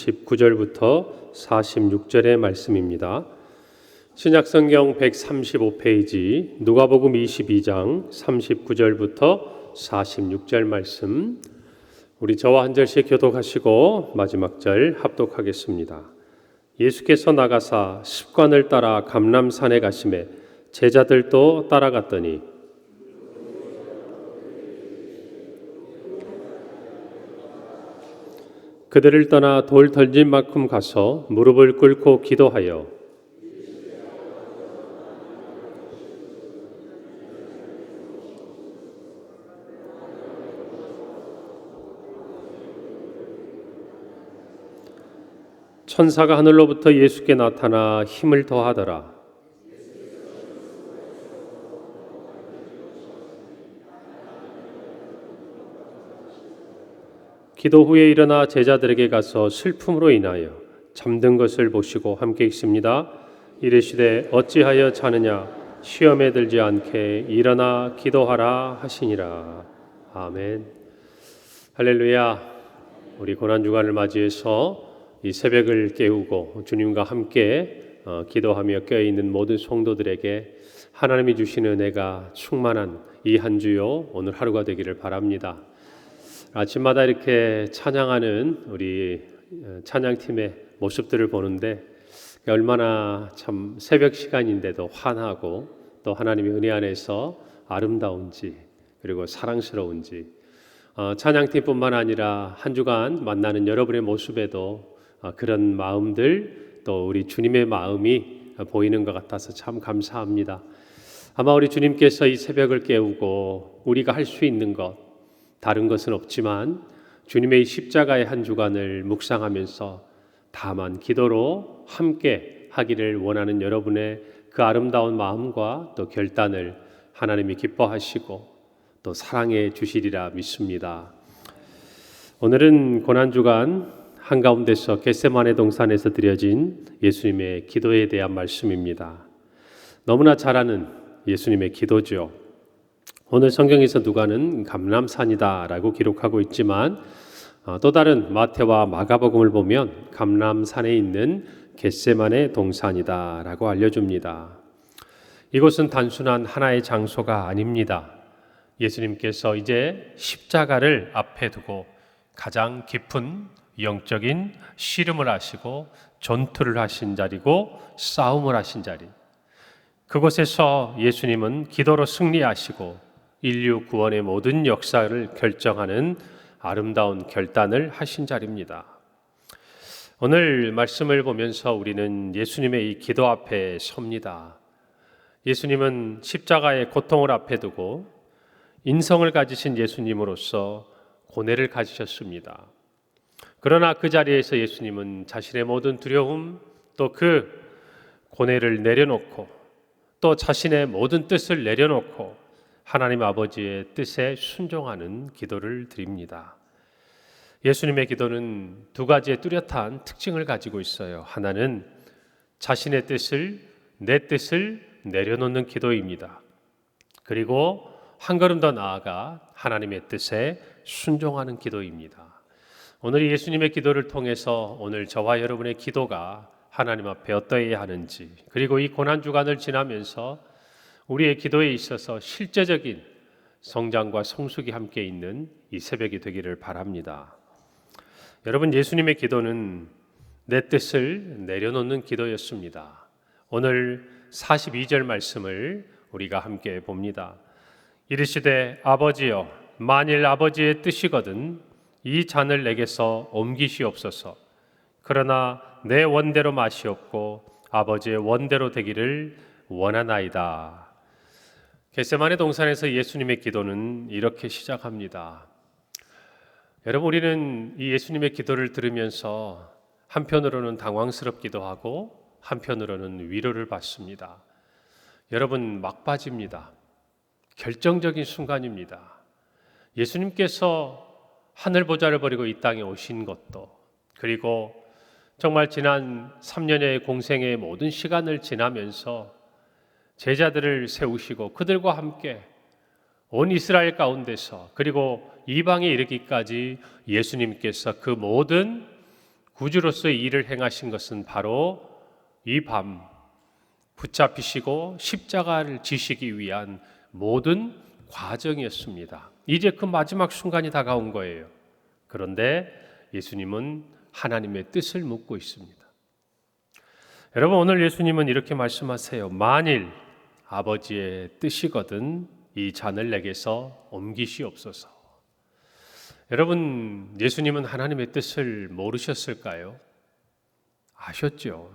39절부터 46절의 말씀입니다. 신약성경 135페이지 누가복음 22장 39절부터 46절 말씀, 우리 저와 한 절씩 교독하시고 마지막 절 합독하겠습니다. 예수께서 나가사 습관을 따라 감람산에 가시매 제자들도 따라갔더니 그들을 떠나 돌 던질 만큼 가서 무릎을 꿇고 기도하여 천사가 하늘로부터 예수께 나타나 힘을 더하더라. 기도 후에 일어나 제자들에게 가서 슬픔으로 인하여 잠든 것을 보시고 함께 읽습니다. 이르시되 어찌하여 자느냐, 시험에 들지 않게 일어나 기도하라 하시니라. 아멘. 할렐루야. 우리 고난주간을 맞이해서 이 새벽을 깨우고 주님과 함께 기도하며 깨어있는 모든 성도들에게 하나님이 주시는 은혜가 충만한 이 한 주요 오늘 하루가 되기를 바랍니다. 아침마다 이렇게 찬양하는 우리 찬양팀의 모습들을 보는데 얼마나 참 새벽 시간인데도 환하고 또 하나님의 은혜 안에서 아름다운지 그리고 사랑스러운지, 찬양팀뿐만 아니라 한 주간 만나는 여러분의 모습에도 그런 마음들, 또 우리 주님의 마음이 보이는 것 같아서 참 감사합니다. 아마 우리 주님께서 이 새벽을 깨우고 우리가 할 수 있는 것, 다른 것은 없지만 주님의 십자가의 한 주간을 묵상하면서 다만 기도로 함께 하기를 원하는 여러분의 그 아름다운 마음과 또 결단을 하나님이 기뻐하시고 또 사랑해 주시리라 믿습니다. 오늘은 고난주간 한가운데서 겟세마네 동산에서 드려진 예수님의 기도에 대한 말씀입니다. 너무나 잘 아는 예수님의 기도죠. 오늘 성경에서 누가는 감람산이다라고 기록하고 있지만 또 다른 마태와 마가복음을 보면 감람산에 있는 겟세마네 동산이다라고 알려줍니다. 이곳은 단순한 하나의 장소가 아닙니다. 예수님께서 이제 십자가를 앞에 두고 가장 깊은 영적인 씨름을 하시고 전투를 하신 자리고 싸움을 하신 자리, 그곳에서 예수님은 기도로 승리하시고 인류 구원의 모든 역사를 결정하는 아름다운 결단을 하신 자리입니다. 오늘 말씀을 보면서 우리는 예수님의 이 기도 앞에 섭니다. 예수님은 십자가의 고통을 앞에 두고 인성을 가지신 예수님으로서 고뇌를 가지셨습니다. 그러나 그 자리에서 예수님은 자신의 모든 두려움, 또 그 고뇌를 내려놓고 또 자신의 모든 뜻을 내려놓고 하나님 아버지의 뜻에 순종하는 기도를 드립니다. 예수님의 기도는 두 가지의 뚜렷한 특징을 가지고 있어요. 하나는 자신의 뜻을, 내 뜻을 내려놓는 기도입니다. 그리고 한 걸음 더 나아가 하나님의 뜻에 순종하는 기도입니다. 오늘 예수님의 기도를 통해서 오늘 저와 여러분의 기도가 하나님 앞에 어떠해야 하는지, 그리고 이 고난주간을 지나면서 우리의 기도에 있어서 실제적인 성장과 성숙이 함께 있는 이 새벽이 되기를 바랍니다. 여러분, 예수님의 기도는 내 뜻을 내려놓는 기도였습니다. 오늘 42절 말씀을 우리가 함께 봅니다. 이르시되 아버지여, 만일 아버지의 뜻이거든 이 잔을 내게서 옮기시옵소서. 그러나 내 원대로 마시옵고 아버지의 원대로 되기를 원하나이다. 겟세마네 동산에서 예수님의 기도는 이렇게 시작합니다. 여러분, 우리는 이 예수님의 기도를 들으면서 한편으로는 당황스럽기도 하고 한편으로는 위로를 받습니다. 여러분, 막바지입니다. 결정적인 순간입니다. 예수님께서 하늘 보좌를 버리고 이 땅에 오신 것도, 그리고 정말 지난 3년의 공생의 모든 시간을 지나면서 제자들을 세우시고 그들과 함께 온 이스라엘 가운데서 그리고 이방에 이르기까지 예수님께서 그 모든 구주로서의 일을 행하신 것은 바로 이 밤 붙잡히시고 십자가를 지시기 위한 모든 과정이었습니다. 이제 그 마지막 순간이 다가온 거예요. 그런데 예수님은 하나님의 뜻을 묻고 있습니다. 여러분, 오늘 예수님은 이렇게 말씀하세요. 만일 아버지의 뜻이거든 이 잔을 내게서 옮기시옵소서. 여러분, 예수님은 하나님의 뜻을 모르셨을까요? 아셨죠.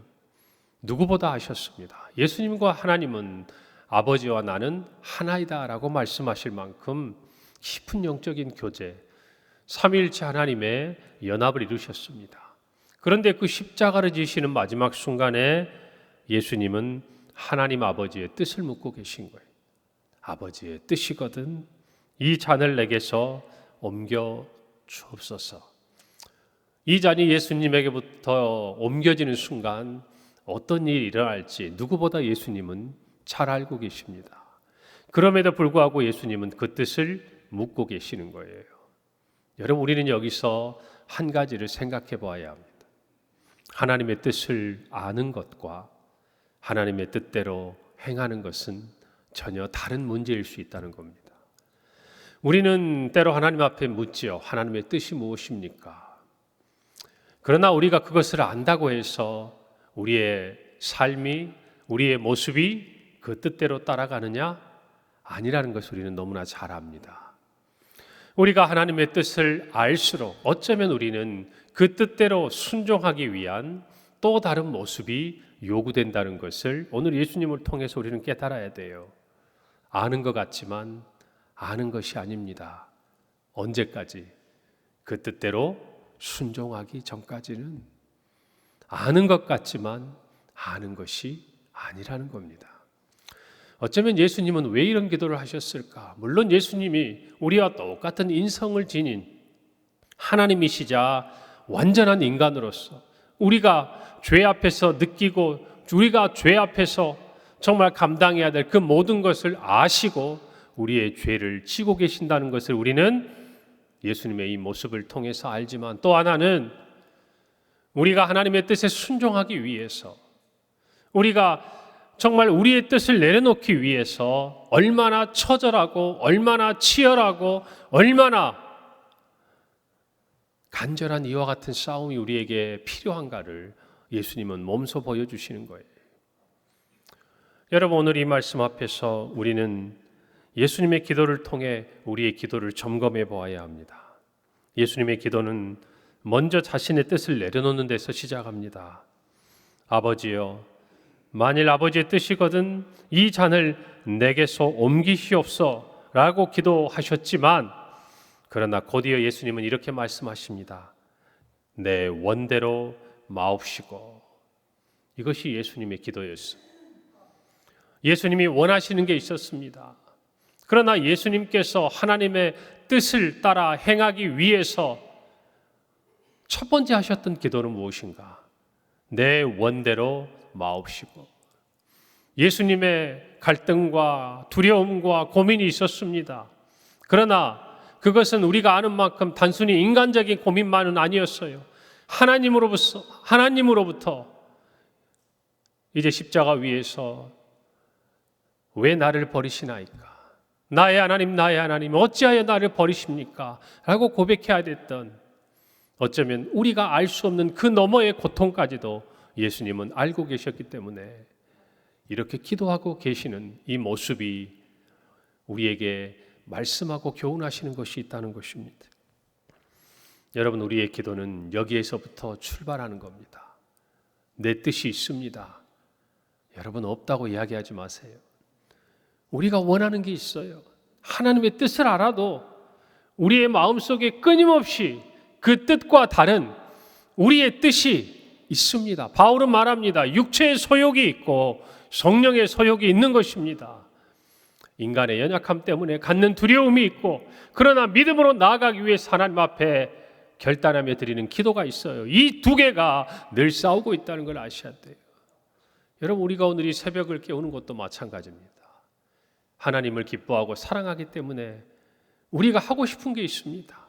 누구보다 아셨습니다. 예수님과 하나님은 아버지와 나는 하나이다 라고 말씀하실 만큼 깊은 영적인 교제, 삼위일체 하나님의 연합을 이루셨습니다. 그런데 그 십자가를 지시는 마지막 순간에 예수님은 하나님 아버지의 뜻을 묻고 계신 거예요. 아버지의 뜻이거든 이 잔을 내게서 옮겨 주옵소서. 이 잔이 예수님에게부터 옮겨지는 순간 어떤 일이 일어날지 누구보다 예수님은 잘 알고 계십니다. 그럼에도 불구하고 예수님은 그 뜻을 묻고 계시는 거예요. 여러분, 우리는 여기서 한 가지를 생각해 보아야 합니다. 하나님의 뜻을 아는 것과 하나님의 뜻대로 행하는 것은 전혀 다른 문제일 수 있다는 겁니다. 우리는 때로 하나님 앞에 묻지요. 하나님의 뜻이 무엇입니까? 그러나 우리가 그것을 안다고 해서 우리의 삶이, 우리의 모습이 그 뜻대로 따라가느냐? 아니라는 것을 우리는 너무나 잘 압니다. 우리가 하나님의 뜻을 알수록 어쩌면 우리는 그 뜻대로 순종하기 위한 또 다른 모습이 요구된다는 것을 오늘 예수님을 통해서 우리는 깨달아야 돼요. 아는 것 같지만 아는 것이 아닙니다. 언제까지? 그 뜻대로 순종하기 전까지는 아는 것 같지만 아는 것이 아니라는 겁니다. 어쩌면 예수님은 왜 이런 기도를 하셨을까? 물론 예수님이 우리와 똑같은 인성을 지닌 하나님이시자 완전한 인간으로서 우리가 죄 앞에서 느끼고 우리가 죄 앞에서 정말 감당해야 될 그 모든 것을 아시고 우리의 죄를 지고 계신다는 것을 우리는 예수님의 이 모습을 통해서 알지만, 또 하나는 우리가 하나님의 뜻에 순종하기 위해서, 우리가 정말 우리의 뜻을 내려놓기 위해서 얼마나 처절하고 얼마나 치열하고 얼마나 간절한 이와 같은 싸움이 우리에게 필요한가를 예수님은 몸소 보여주시는 거예요. 여러분, 오늘 이 말씀 앞에서 우리는 예수님의 기도를 통해 우리의 기도를 점검해 보아야 합니다. 예수님의 기도는 먼저 자신의 뜻을 내려놓는 데서 시작합니다. 아버지여, 만일 아버지의 뜻이거든 이 잔을 내게서 옮기시옵소서 라고 기도하셨지만, 그러나 곧이어 예수님은 이렇게 말씀하십니다. 내 원대로 마옵시고. 이것이 예수님의 기도였습니다. 예수님이 원하시는 게 있었습니다. 그러나 예수님께서 하나님의 뜻을 따라 행하기 위해서 첫 번째 하셨던 기도는 무엇인가? 내 원대로 마옵시고. 예수님의 갈등과 두려움과 고민이 있었습니다. 그러나 그것은 우리가 아는 만큼 단순히 인간적인 고민만은 아니었어요. 하나님으로부터 이제 십자가 위에서 왜 나를 버리시나이까? 나의 하나님 어찌하여 나를 버리십니까? 라고 고백해야 됐던, 어쩌면 우리가 알 수 없는 그 너머의 고통까지도 예수님은 알고 계셨기 때문에 이렇게 기도하고 계시는 이 모습이 우리에게 말씀하고 교훈하시는 것이 있다는 것입니다. 여러분, 우리의 기도는 여기에서부터 출발하는 겁니다. 내 뜻이 있습니다. 여러분, 없다고 이야기하지 마세요. 우리가 원하는 게 있어요. 하나님의 뜻을 알아도 우리의 마음속에 끊임없이 그 뜻과 다른 우리의 뜻이 있습니다. 바울은 말합니다. 육체의 소욕이 있고 성령의 소욕이 있는 것입니다. 인간의 연약함 때문에 갖는 두려움이 있고, 그러나 믿음으로 나아가기 위해서 하나님 앞에 결단하며 드리는 기도가 있어요. 이 두 개가 늘 싸우고 있다는 걸 아셔야 돼요. 여러분, 우리가 오늘 이 새벽을 깨우는 것도 마찬가지입니다. 하나님을 기뻐하고 사랑하기 때문에 우리가 하고 싶은 게 있습니다.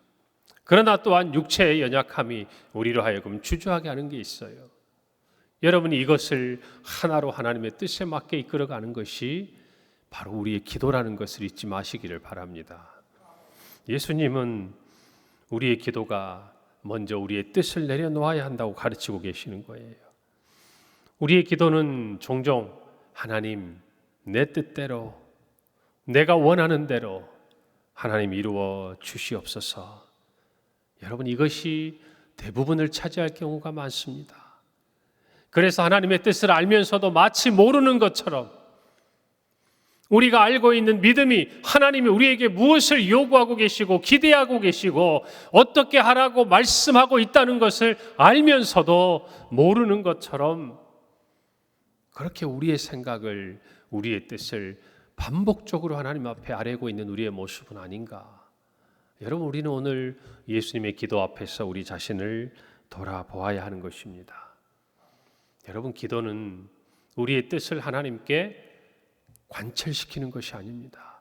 그러나 또한 육체의 연약함이 우리로 하여금 주저하게 하는 게 있어요. 여러분이 이것을 하나로 하나님의 뜻에 맞게 이끌어가는 것이 바로 우리의 기도라는 것을 잊지 마시기를 바랍니다. 예수님은 우리의 기도가 먼저 우리의 뜻을 내려놓아야 한다고 가르치고 계시는 거예요. 우리의 기도는 종종 하나님, 내 뜻대로, 내가 원하는 대로 하나님 이루어 주시옵소서. 여러분, 이것이 대부분을 차지할 경우가 많습니다. 그래서 하나님의 뜻을 알면서도 마치 모르는 것처럼 우리가 알고 있는 믿음이 하나님이 우리에게 무엇을 요구하고 계시고 기대하고 계시고 어떻게 하라고 말씀하고 있다는 것을 알면서도 모르는 것처럼 그렇게 우리의 생각을, 우리의 뜻을 반복적으로 하나님 앞에 아뢰고 있는 우리의 모습은 아닌가. 여러분, 우리는 오늘 예수님의 기도 앞에서 우리 자신을 돌아보아야 하는 것입니다. 여러분, 기도는 우리의 뜻을 하나님께 관철시키는 것이 아닙니다.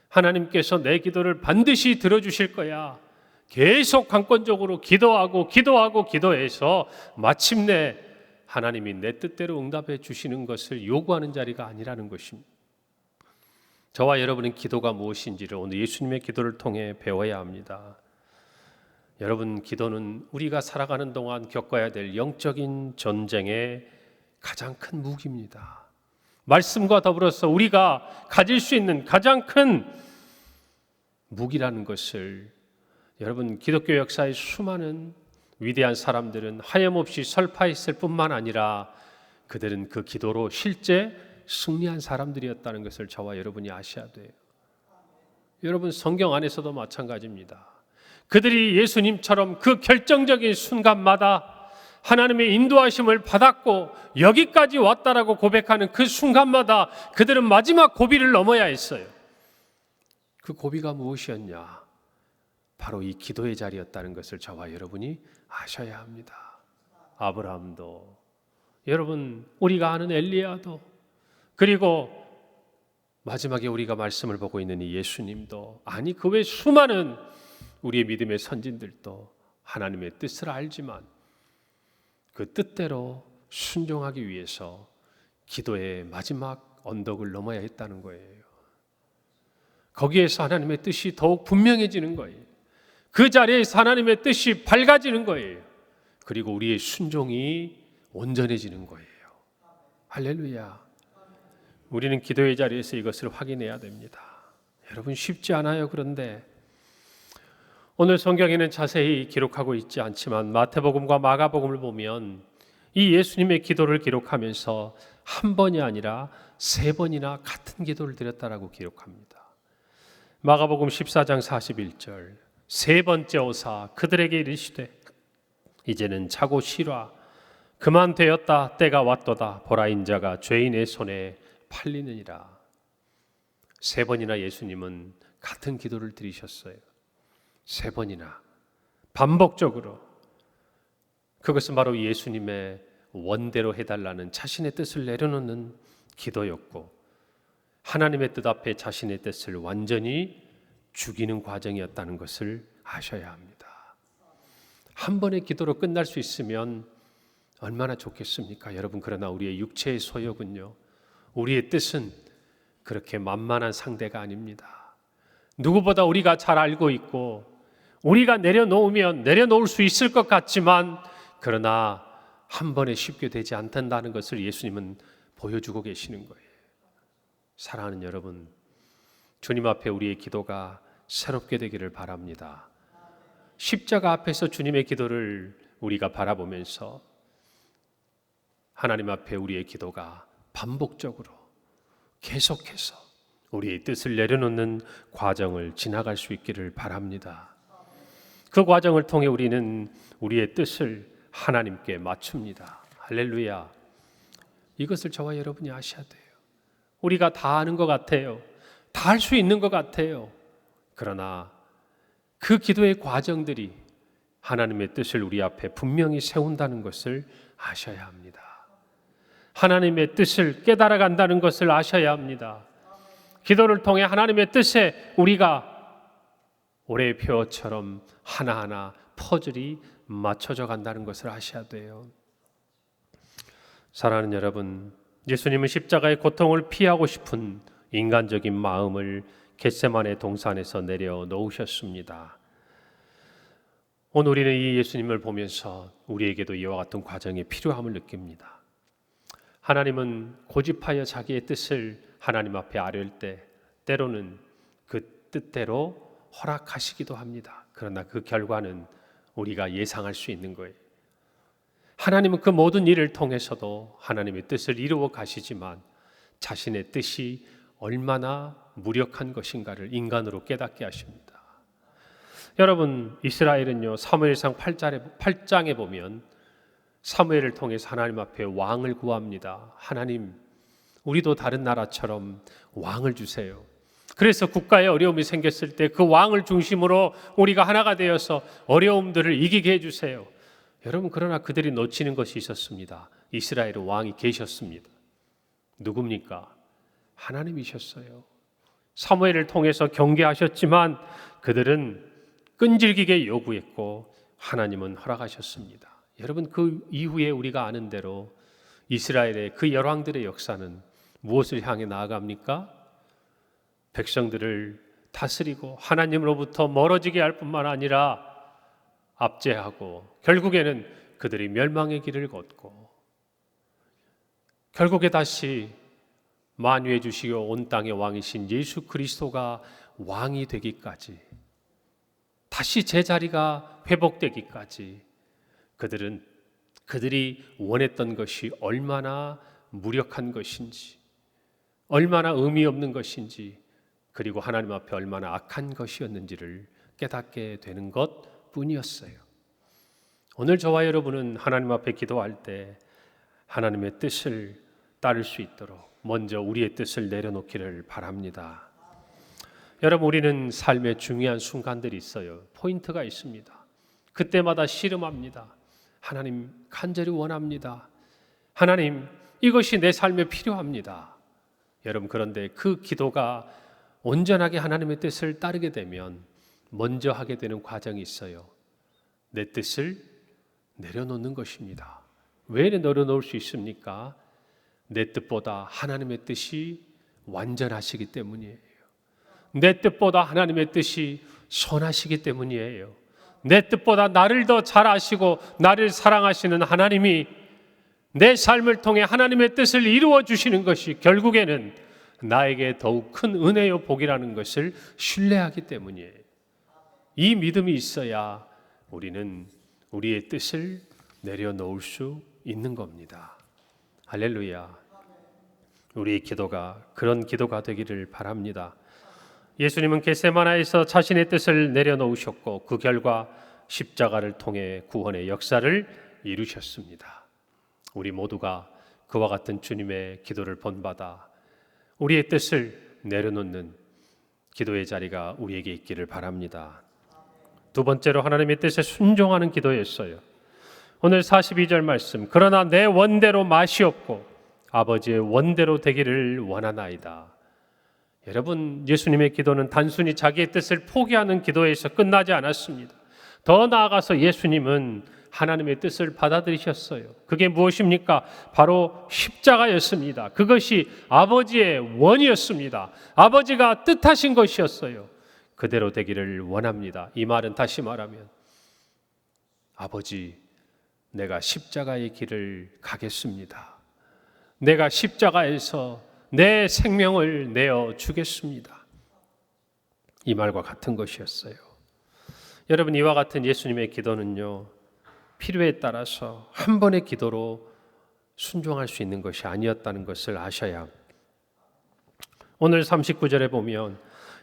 하나님께서 내 기도를 반드시 들어주실 거야. 계속 강권적으로 기도해서 마침내 하나님이 내 뜻대로 응답해 주시는 것을 요구하는 자리가 아니라는 것입니다. 저와 여러분은 기도가 무엇인지를 오늘 예수님의 기도를 통해 배워야 합니다. 여러분, 기도는 우리가 살아가는 동안 겪어야 될 영적인 전쟁의 가장 큰 무기입니다. 말씀과 더불어서 우리가 가질 수 있는 가장 큰 무기라는 것을 여러분, 기독교 역사의 수많은 위대한 사람들은 하염없이 설파했을 뿐만 아니라 그들은 그 기도로 실제 승리한 사람들이었다는 것을 저와 여러분이 아셔야 돼요. 여러분, 성경 안에서도 마찬가지입니다. 그들이 예수님처럼 그 결정적인 순간마다 하나님의 인도하심을 받았고 여기까지 왔다라고 고백하는 그 순간마다 그들은 마지막 고비를 넘어야 했어요. 그 고비가 무엇이었냐? 바로 이 기도의 자리였다는 것을 저와 여러분이 아셔야 합니다. 아브라함도, 여러분 우리가 아는 엘리야도, 그리고 마지막에 우리가 말씀을 보고 있는 이 예수님도, 아니 그 외 수많은 우리의 믿음의 선진들도 하나님의 뜻을 알지만 그 뜻대로 순종하기 위해서 기도의 마지막 언덕을 넘어야 했다는 거예요. 거기에서 하나님의 뜻이 더욱 분명해지는 거예요. 그 자리에서 하나님의 뜻이 밝아지는 거예요. 그리고 우리의 순종이 온전해지는 거예요. 할렐루야. 우리는 기도의 자리에서 이것을 확인해야 됩니다. 여러분, 쉽지 않아요. 그런데 오늘 성경에는 자세히 기록하고 있지 않지만 마태복음과 마가복음을 보면 이 예수님의 기도를 기록하면서 한 번이 아니라 3번이나 같은 기도를 드렸다라고 기록합니다. 마가복음 14장 41절, 3번째 오사 그들에게 이르시되 이제는 자고 쉬라. 그만 되었다. 때가 왔도다. 보라, 인자가 죄인의 손에 팔리느니라. 3번이나 예수님은 같은 기도를 드리셨어요. 3번이나 반복적으로. 그것은 바로 예수님의 원대로 해달라는 자신의 뜻을 내려놓는 기도였고, 하나님의 뜻 앞에 자신의 뜻을 완전히 죽이는 과정이었다는 것을 아셔야 합니다. 한 번의 기도로 끝날 수 있으면 얼마나 좋겠습니까, 여러분? 그러나 우리의 육체의 소욕은요, 우리의 뜻은 그렇게 만만한 상대가 아닙니다. 누구보다 우리가 잘 알고 있고 우리가 내려놓으면 내려놓을 수 있을 것 같지만 그러나 한 번에 쉽게 되지 않는다는 것을 예수님은 보여주고 계시는 거예요. 사랑하는 여러분, 주님 앞에 우리의 기도가 새롭게 되기를 바랍니다. 십자가 앞에서 주님의 기도를 우리가 바라보면서 하나님 앞에 우리의 기도가 반복적으로 계속해서 우리의 뜻을 내려놓는 과정을 지나갈 수 있기를 바랍니다. 그 과정을 통해 우리는 우리의 뜻을 하나님께 맞춥니다. 할렐루야. 이것을 저와 여러분이 아셔야 돼요. 우리가 다 아는 것 같아요. 다 할 수 있는 것 같아요. 그러나 그 기도의 과정들이 하나님의 뜻을 우리 앞에 분명히 세운다는 것을 아셔야 합니다. 하나님의 뜻을 깨달아간다는 것을 아셔야 합니다. 기도를 통해 하나님의 뜻에 우리가 올해의 표어처럼 하나하나 퍼즐이 맞춰져 간다는 것을 아셔야 돼요. 사랑하는 여러분, 예수님은 십자가의 고통을 피하고 싶은 인간적인 마음을 겟세마네 동산에서 내려놓으셨습니다. 오늘 우리는 이 예수님을 보면서 우리에게도 이와 같은 과정이 필요함을 느낍니다. 하나님은 고집하여 자기의 뜻을 하나님 앞에 아뢰을 때 때로는 그 뜻대로 허락하시기도 합니다. 그러나 그 결과는 우리가 예상할 수 있는 거예요. 하나님은 그 모든 일을 통해서도 하나님의 뜻을 이루어 가시지만 자신의 뜻이 얼마나 무력한 것인가를 인간으로 깨닫게 하십니다. 여러분, 이스라엘은요, 사무엘상 8장에 보면 사무엘을 통해서 하나님 앞에 왕을 구합니다. 하나님, 우리도 다른 나라처럼 왕을 주세요. 그래서 국가에 어려움이 생겼을 때 그 왕을 중심으로 우리가 하나가 되어서 어려움들을 이기게 해주세요. 여러분, 그러나 그들이 놓치는 것이 있었습니다. 이스라엘의 왕이 계셨습니다. 누굽니까? 하나님이셨어요. 사무엘을 통해서 경계하셨지만 그들은 끈질기게 요구했고 하나님은 허락하셨습니다. 여러분, 그 이후에 우리가 아는 대로 이스라엘의 그 열왕들의 역사는 무엇을 향해 나아갑니까? 백성들을 다스리고 하나님으로부터 멀어지게 할 뿐만 아니라 압제하고 결국에는 그들이 멸망의 길을 걷고 결국에 다시 만유해 주시고 온 땅의 왕이신 예수 그리스도가 왕이 되기까지, 다시 제자리가 회복되기까지 그들이 원했던 것이 얼마나 무력한 것인지, 얼마나 의미 없는 것인지, 그리고 하나님 앞에 얼마나 악한 것이었는지를 깨닫게 되는 것 뿐이었어요. 오늘 저와 여러분은 하나님 앞에 기도할 때 하나님의 뜻을 따를 수 있도록 먼저 우리의 뜻을 내려놓기를 바랍니다. 여러분, 우리는 삶의 중요한 순간들이 있어요. 포인트가 있습니다. 그때마다 씨름합니다. 하나님, 간절히 원합니다. 하나님, 이것이 내 삶에 필요합니다. 여러분, 그런데 그 기도가 온전하게 하나님의 뜻을 따르게 되면 먼저 하게 되는 과정이 있어요. 내 뜻을 내려놓는 것입니다. 왜 내려놓을 수 있습니까? 내 뜻보다 하나님의 뜻이 완전하시기 때문이에요. 내 뜻보다 하나님의 뜻이 선하시기 때문이에요. 내 뜻보다 나를 더 잘 아시고 나를 사랑하시는 하나님이 내 삶을 통해 하나님의 뜻을 이루어 주시는 것이 결국에는 나에게 더욱 큰 은혜요 복이라는 것을 신뢰하기 때문이에요. 이 믿음이 있어야 우리는 우리의 뜻을 내려놓을 수 있는 겁니다. 할렐루야. 우리의 기도가 그런 기도가 되기를 바랍니다. 예수님은 겟세마나에서 자신의 뜻을 내려놓으셨고 그 결과 십자가를 통해 구원의 역사를 이루셨습니다. 우리 모두가 그와 같은 주님의 기도를 본받아 우리의 뜻을 내려놓는 기도의 자리가 우리에게 있기를 바랍니다. 두 번째로 하나님의 뜻에 순종하는 기도였어요. 오늘 42절 말씀, 그러나 내 원대로 마시옵고 아버지의 원대로 되기를 원하나이다. 여러분, 예수님의 기도는 단순히 자기의 뜻을 포기하는 기도에서 끝나지 않았습니다. 더 나아가서 예수님은 하나님의 뜻을 받아들이셨어요. 그게 무엇입니까? 바로 십자가였습니다. 그것이 아버지의 원이었습니다. 아버지가 뜻하신 것이었어요. 그대로 되기를 원합니다. 이 말은 다시 말하면 아버지, 내가 십자가의 길을 가겠습니다. 내가 십자가에서 내 생명을 내어 주겠습니다. 이 말과 같은 것이었어요. 여러분, 이와 같은 예수님의 기도는요, 필요에 따라서 한 번의 기도로 순종할 수 있는 것이 아니었다는 것을 아셔야 합니다. 오늘 39절에 보면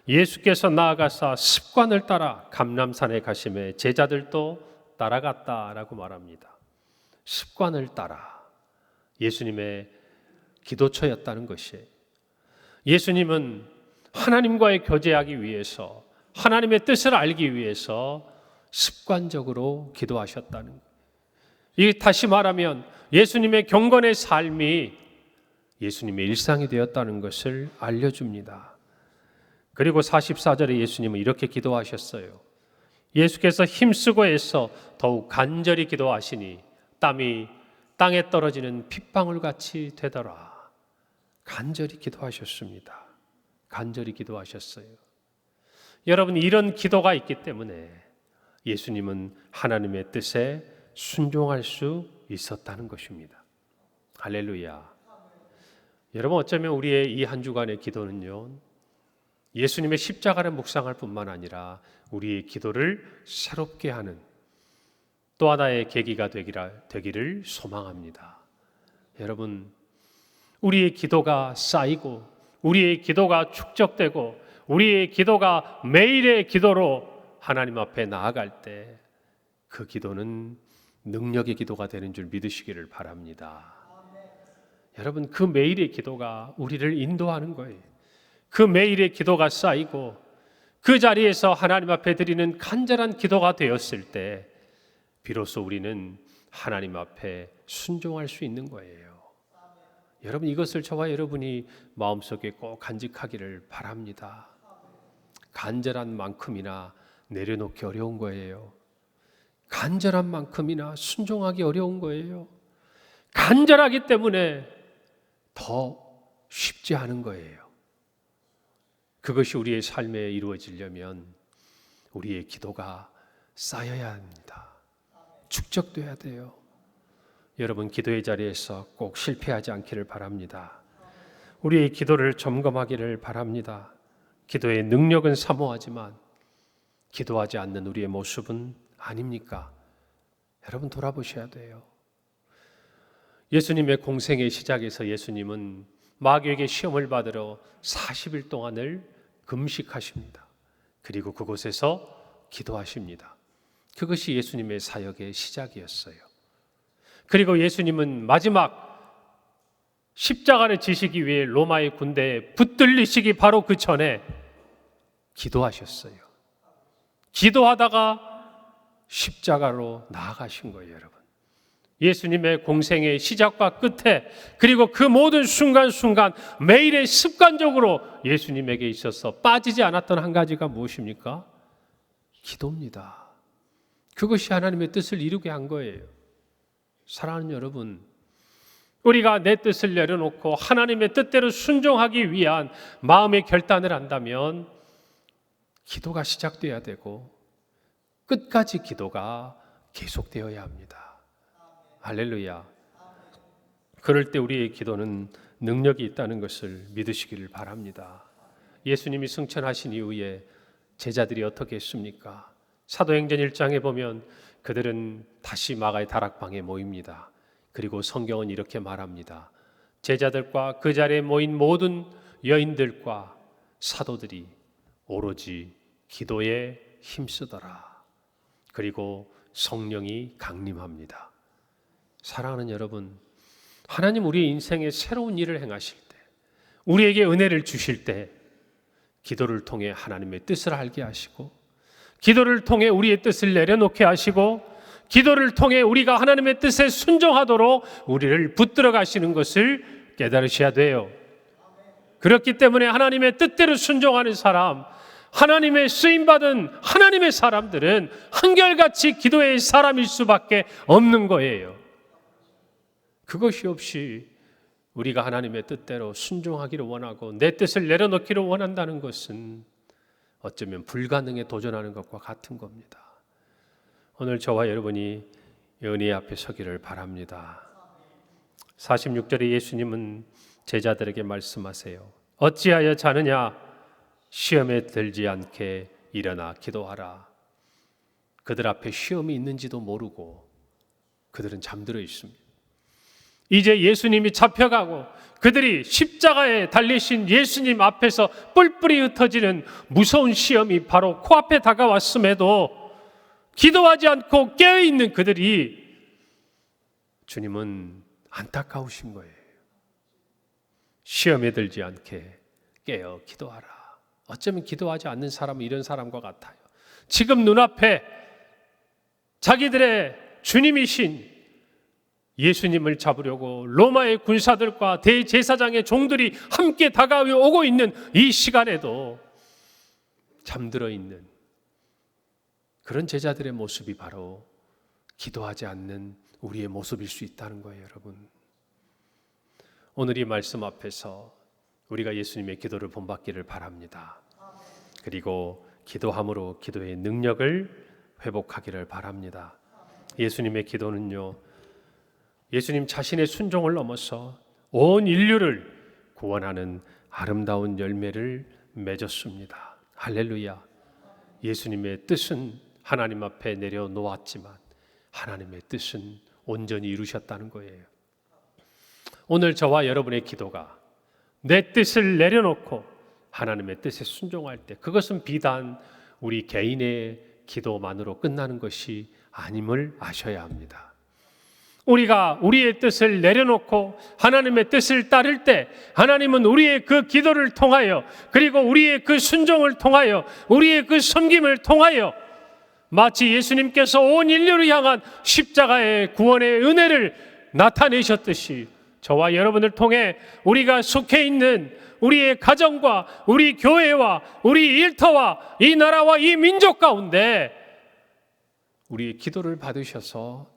예수께서 나아가사 습관을 따라 감람산에 가심에 제자들도 따라갔다라고 말합니다. 습관을 따라 예수님의 기도처였다는 것이에요. 예수님은 하나님과의 교제하기 위해서, 하나님의 뜻을 알기 위해서 습관적으로 기도하셨다는 거예요. 이 다시 말하면 예수님의 경건의 삶이 예수님의 일상이 되었다는 것을 알려줍니다. 그리고 44절에 예수님은 이렇게 기도하셨어요. 예수께서 힘쓰고 애써 더욱 간절히 기도하시니 땀이 땅에 떨어지는 핏방울같이 되더라. 간절히 기도하셨습니다. 간절히 기도하셨어요. 여러분, 이런 기도가 있기 때문에 예수님은 하나님의 뜻에 순종할 수 있었다는 것입니다. 할렐루야. 여러분, 어쩌면 우리의 이 한 주간의 기도는요, 예수님의 십자가를 묵상할 뿐만 아니라 우리의 기도를 새롭게 하는 또 하나의 계기가 되기를 소망합니다. 여러분, 우리의 기도가 쌓이고 우리의 기도가 축적되고 우리의 기도가 매일의 기도로 하나님 앞에 나아갈 때 그 기도는 능력의 기도가 되는 줄 믿으시기를 바랍니다. 여러분, 그 매일의 기도가 우리를 인도하는 거예요. 그 매일의 기도가 쌓이고 그 자리에서 하나님 앞에 드리는 간절한 기도가 되었을 때 비로소 우리는 하나님 앞에 순종할 수 있는 거예요. 여러분, 이것을 저와 여러분이 마음속에 꼭 간직하기를 바랍니다. 간절한 만큼이나 내려놓기 어려운 거예요. 간절한 만큼이나 순종하기 어려운 거예요. 간절하기 때문에 더 쉽지 않은 거예요. 그것이 우리의 삶에 이루어지려면 우리의 기도가 쌓여야 합니다. 축적돼야 돼요. 여러분, 기도의 자리에서 꼭 실패하지 않기를 바랍니다. 우리의 기도를 점검하기를 바랍니다. 기도의 능력은 사모하지만 기도하지 않는 우리의 모습은 아닙니까? 여러분, 돌아보셔야 돼요. 예수님의 공생의 시작에서 예수님은 마귀에게 시험을 받으러 40일 동안을 금식하십니다. 그리고 그곳에서 기도하십니다. 그것이 예수님의 사역의 시작이었어요. 그리고 예수님은 마지막 십자가를 지시기 위해 로마의 군대에 붙들리시기 바로 그 전에 기도하셨어요. 기도하다가 십자가로 나아가신 거예요, 여러분. 예수님의 공생의 시작과 끝에 그리고 그 모든 순간순간 매일의 습관적으로 예수님에게 있어서 빠지지 않았던 한 가지가 무엇입니까? 기도입니다. 그것이 하나님의 뜻을 이루게 한 거예요. 사랑하는 여러분, 우리가 내 뜻을 내려놓고 하나님의 뜻대로 순종하기 위한 마음의 결단을 한다면 기도가 시작돼야 되고 끝까지 기도가 계속되어야 합니다. 할렐루야. 그럴 때 우리의 기도는 능력이 있다는 것을 믿으시기를 바랍니다. 예수님이 승천하신 이후에 제자들이 어떻게 했습니까? 사도행전 1장에 보면 그들은 다시 마가의 다락방에 모입니다. 그리고 성경은 이렇게 말합니다. 제자들과 그 자리에 모인 모든 여인들과 사도들이 오로지 기도에 힘쓰더라. 그리고 성령이 강림합니다. 사랑하는 여러분, 하나님 우리의 인생에 새로운 일을 행하실 때, 우리에게 은혜를 주실 때 기도를 통해 하나님의 뜻을 알게 하시고, 기도를 통해 우리의 뜻을 내려놓게 하시고, 기도를 통해 우리가 하나님의 뜻에 순종하도록 우리를 붙들어 가시는 것을 깨달으셔야 돼요. 그렇기 때문에 하나님의 뜻대로 순종하는 사람, 하나님의 쓰임받은 하나님의 사람들은 한결같이 기도의 사람일 수밖에 없는 거예요. 그것이 없이 우리가 하나님의 뜻대로 순종하기를 원하고 내 뜻을 내려놓기를 원한다는 것은 어쩌면 불가능에 도전하는 것과 같은 겁니다. 오늘 저와 여러분이 은혜 앞에 서기를 바랍니다. 46절에 예수님은 제자들에게 말씀하세요. 어찌하여 자느냐? 시험에 들지 않게 일어나 기도하라. 그들 앞에 시험이 있는지도 모르고 그들은 잠들어 있습니다. 이제 예수님이 잡혀가고 그들이 십자가에 달리신 예수님 앞에서 뿔뿔이 흩어지는 무서운 시험이 바로 코앞에 다가왔음에도 기도하지 않고 깨어있는 그들이 주님은 안타까우신 거예요. 시험에 들지 않게 깨어 기도하라. 어쩌면 기도하지 않는 사람은 이런 사람과 같아요. 지금 눈앞에 자기들의 주님이신 예수님을 잡으려고 로마의 군사들과 대제사장의 종들이 함께 다가오고 있는 이 시간에도 잠들어 있는 그런 제자들의 모습이 바로 기도하지 않는 우리의 모습일 수 있다는 거예요, 여러분. 오늘 이 말씀 앞에서 우리가 예수님의 기도를 본받기를 바랍니다. 그리고 기도함으로 기도의 능력을 회복하기를 바랍니다. 예수님의 기도는요, 예수님 자신의 순종을 넘어서 온 인류를 구원하는 아름다운 열매를 맺었습니다. 할렐루야. 예수님의 뜻은 하나님 앞에 내려놓았지만 하나님의 뜻은 온전히 이루셨다는 거예요. 오늘 저와 여러분의 기도가 내 뜻을 내려놓고 하나님의 뜻에 순종할 때 그것은 비단 우리 개인의 기도만으로 끝나는 것이 아님을 아셔야 합니다. 우리가 우리의 뜻을 내려놓고 하나님의 뜻을 따를 때 하나님은 우리의 그 기도를 통하여 그리고 우리의 그 순종을 통하여 우리의 그 섬김을 통하여 마치 예수님께서 온 인류를 향한 십자가의 구원의 은혜를 나타내셨듯이 저와 여러분을 통해 우리가 속해 있는 우리의 가정과 우리 교회와 우리 일터와 이 나라와 이 민족 가운데 우리의 기도를 받으셔서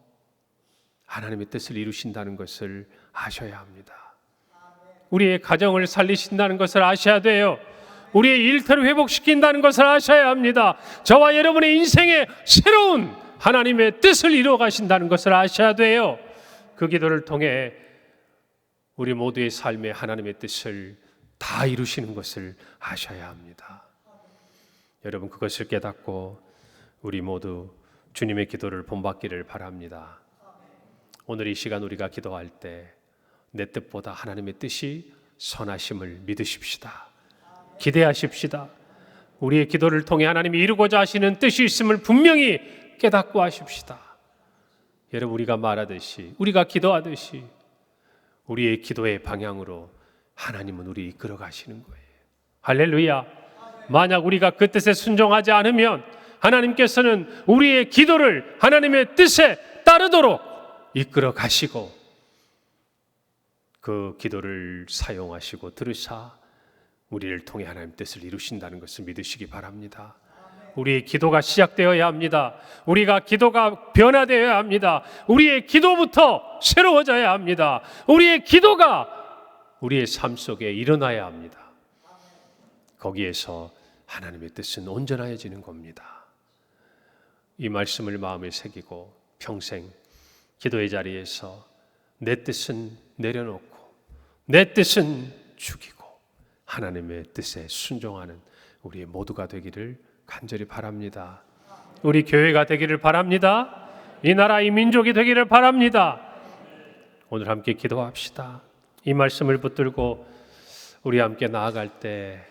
하나님의 뜻을 이루신다는 것을 아셔야 합니다. 우리의 가정을 살리신다는 것을 아셔야 돼요. 우리의 일터를 회복시킨다는 것을 아셔야 합니다. 저와 여러분의 인생에 새로운 하나님의 뜻을 이루어 가신다는 것을 아셔야 돼요. 그 기도를 통해 우리 모두의 삶에 하나님의 뜻을 다 이루시는 것을 아셔야 합니다. 여러분, 그것을 깨닫고 우리 모두 주님의 기도를 본받기를 바랍니다. 오늘 이 시간 우리가 기도할 때 내 뜻보다 하나님의 뜻이 선하심을 믿으십시다. 기대하십시다. 우리의 기도를 통해 하나님이 이루고자 하시는 뜻이 있음을 분명히 깨닫고 하십시다. 여러분, 우리가 말하듯이 우리가 기도하듯이 우리의 기도의 방향으로 하나님은 우리 이끌어 가시는 거예요. 할렐루야. 만약 우리가 그 뜻에 순종하지 않으면 하나님께서는 우리의 기도를 하나님의 뜻에 따르도록 이끌어 가시고 그 기도를 사용하시고 들으사 우리를 통해 하나님 뜻을 이루신다는 것을 믿으시기 바랍니다. 우리의 기도가 시작되어야 합니다. 우리가 기도가 변화되어야 합니다. 우리의 기도부터 새로워져야 합니다. 우리의 기도가 우리의 삶 속에 일어나야 합니다. 거기에서 하나님의 뜻은 온전해지는 겁니다. 이 말씀을 마음에 새기고 평생 기도의 자리에서 내 뜻은 내려놓고 내 뜻은 죽이고 하나님의 뜻에 순종하는 우리 모두가 되기를 간절히 바랍니다. 우리 교회가 되기를 바랍니다. 이 나라 이 민족이 되기를 바랍니다. 오늘 함께 기도합시다. 이 말씀을 붙들고 우리 함께 나아갈 때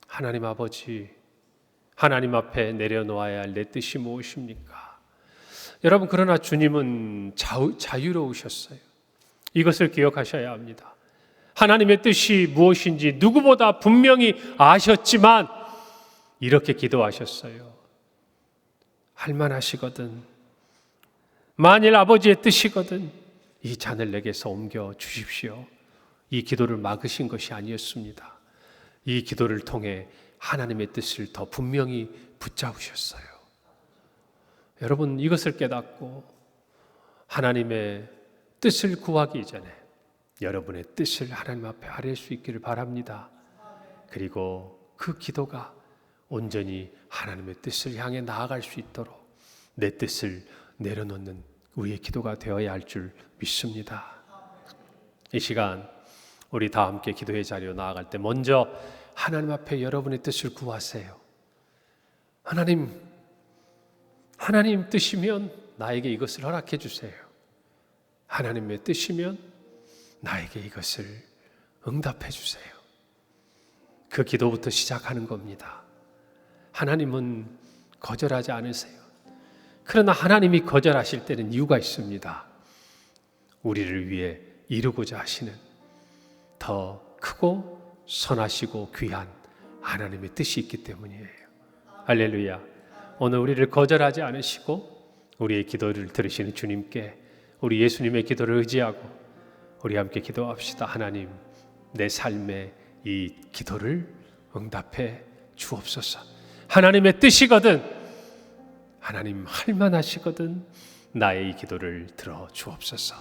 하나님 아버지, 하나님 앞에 내려놓아야 할 내 뜻이 무엇입니까? 여러분, 그러나 주님은 자유로우셨어요. 이것을 기억하셔야 합니다. 하나님의 뜻이 무엇인지 누구보다 분명히 아셨지만 이렇게 기도하셨어요. 할만하시거든, 만일 아버지의 뜻이거든 이 잔을 내게서 옮겨 주십시오. 이 기도를 막으신 것이 아니었습니다. 이 기도를 통해 하나님의 뜻을 더 분명히 붙잡으셨어요. 여러분, 이것을 깨닫고 하나님의 뜻을 구하기 전에 여러분의 뜻을 하나님 앞에 아뢰 수 있기를 바랍니다. 그리고 그 기도가 온전히 하나님의 뜻을 향해 나아갈 수 있도록 내 뜻을 내려놓는 우리의 기도가 되어야 할 줄 믿습니다. 이 시간 우리 다 함께 기도의 자리로 나아갈 때 먼저 하나님 앞에 여러분의 뜻을 구하세요. 하나님 뜻이면 나에게 이것을 허락해 주세요. 하나님의 뜻이면 나에게 이것을 응답해 주세요. 그 기도부터 시작하는 겁니다. 하나님은 거절하지 않으세요. 그러나 하나님이 거절하실 때는 이유가 있습니다. 우리를 위해 이루고자 하시는 더 크고 선하시고 귀한 하나님의 뜻이 있기 때문이에요. 할렐루야. 오늘 우리를 거절하지 않으시고 우리의 기도를 들으시는 주님께 우리 예수님의 기도를 의지하고 우리 함께 기도합시다. 하나님, 내 삶에 이 기도를 응답해 주옵소서. 하나님의 뜻이거든 하나님 할만하시거든 나의 이 기도를 들어 주옵소서.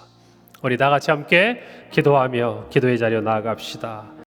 우리 다 같이 함께 기도하며 기도의 자리로 나아갑시다.